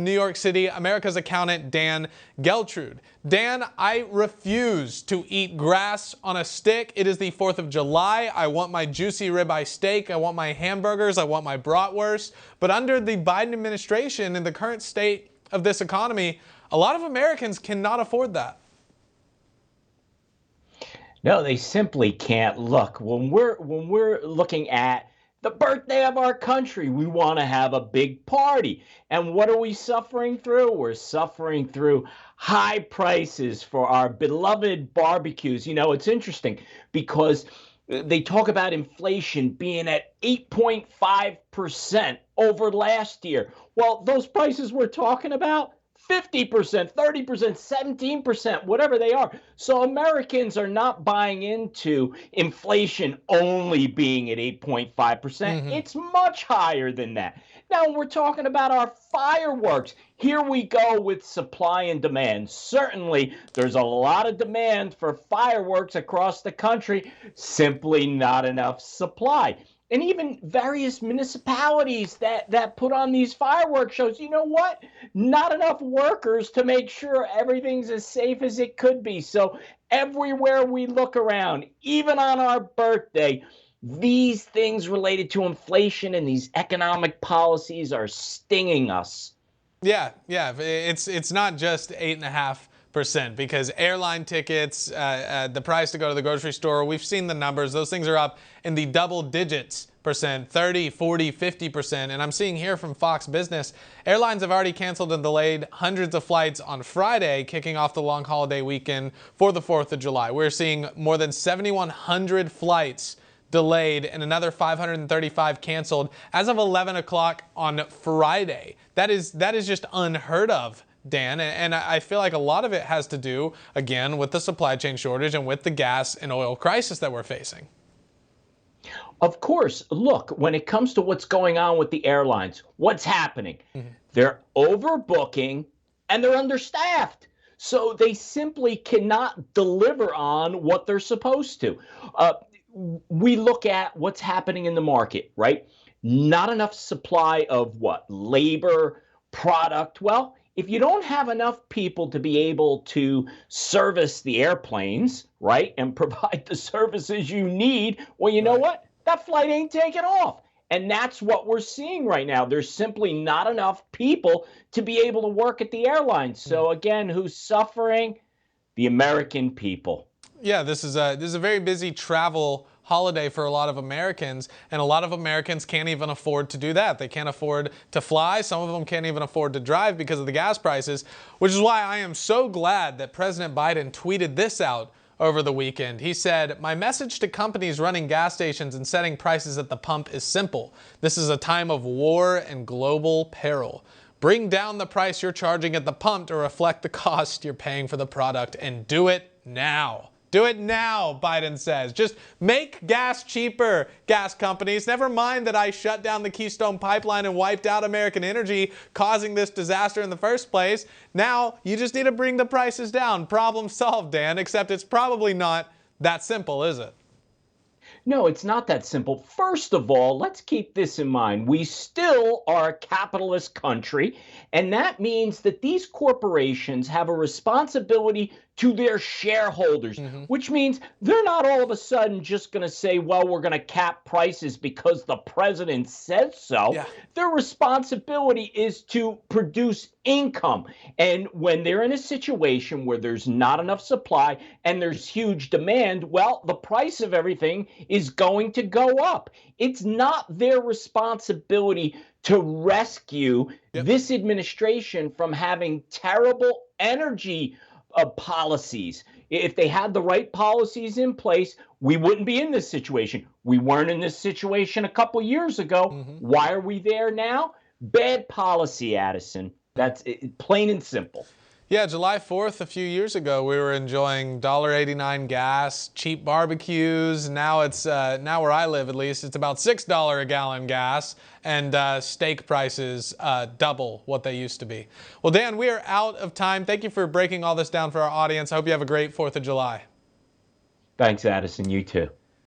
New York City, America's accountant Dan Geltrude. Dan, I refuse to eat grass on a stick. It is the 4th of July. I want my juicy ribeye steak. I want my hamburgers. I want my bratwurst. But under the Biden administration and the current state of this economy, a lot of Americans cannot afford that. No, they simply can't. Look, when we're looking at the birthday of our country, we want to have a big party. And what are we suffering through? We're suffering through high prices for our beloved barbecues. You know, it's interesting because they talk about inflation being at 8.5% over last year. Well, those prices we're talking about, 50%, 30%, 17%, whatever they are. So Americans are not buying into inflation only being at 8.5%. It's much higher than that. Now, we're talking about our fireworks. Here we go with supply and demand. Certainly, there's a lot of demand for fireworks across the country, simply not enough supply. And even various municipalities that put on these fireworks shows, you know what? Not enough workers to make sure everything's as safe as it could be. So everywhere we look around, even on our birthday, these things related to inflation and these economic policies are stinging us. Yeah. It's not just 8.5%, because airline tickets, the price to go to the grocery store, we've seen the numbers. Those things are up in the double digits percent, 30, 40, 50%. And I'm seeing here from Fox Business, airlines have already canceled and delayed hundreds of flights on Friday, kicking off the long holiday weekend for the 4th of July. We're seeing more than 7,100 flights delayed and another 535 canceled as of 11 o'clock on Friday. That is just unheard of, Dan, and I feel like a lot of it has to do, again, with the supply chain shortage and with the gas and oil crisis that we're facing. Of course, look, when it comes to what's going on with the airlines, what's happening? They're overbooking and they're understaffed. So they simply cannot deliver on what they're supposed to. We look at what's happening in the market, right? Not enough supply of what? Labor, product. Well, if you don't have enough people to be able to service the airplanes, right, and provide the services you need, well, you know what? That flight ain't taking off. And that's what we're seeing right now. There's simply not enough people to be able to work at the airlines. So again, who's suffering? The American people. Yeah, this is a very busy travel holiday for a lot of Americans, and a lot of Americans can't even afford to do that. They can't afford to fly. Some of them can't even afford to drive because of the gas prices, which is why I am so glad that President Biden tweeted this out over the weekend. He said, "My message to companies running gas stations and setting prices at the pump is simple. This is a time of war and global peril. Bring down the price you're charging at the pump to reflect the cost you're paying for the product, and do it now." Do it now, Biden says. Just make gas cheaper, gas companies. Never mind that I shut down the Keystone Pipeline and wiped out American energy, causing this disaster in the first place. Now, you just need to bring the prices down. Problem solved, Dan, except it's probably not that simple, is it? No, it's not that simple. First of all, let's keep this in mind. We still are a capitalist country, and that means that these corporations have a responsibility to their shareholders, which means they're not all of a sudden just going to say, well, we're going to cap prices because the president says so. Yeah. Their responsibility is to produce income. And when they're in a situation where there's not enough supply and there's huge demand, well, the price of everything is going to go up. It's not their responsibility to rescue this administration from having terrible energy policies. If they had the right policies in place, we wouldn't be in this situation. We weren't in this situation a couple years ago. Why are we there now? Bad policy, Addison. That's it, plain and simple. Yeah, July 4th, a few years ago, we were enjoying $1.89 gas, cheap barbecues. Now it's, now where I live at least, it's about $6 a gallon gas, and steak prices double what they used to be. Well, Dan, we are out of time. Thank you for breaking all this down for our audience. I hope you have a great 4th of July. Thanks, Addison. You too.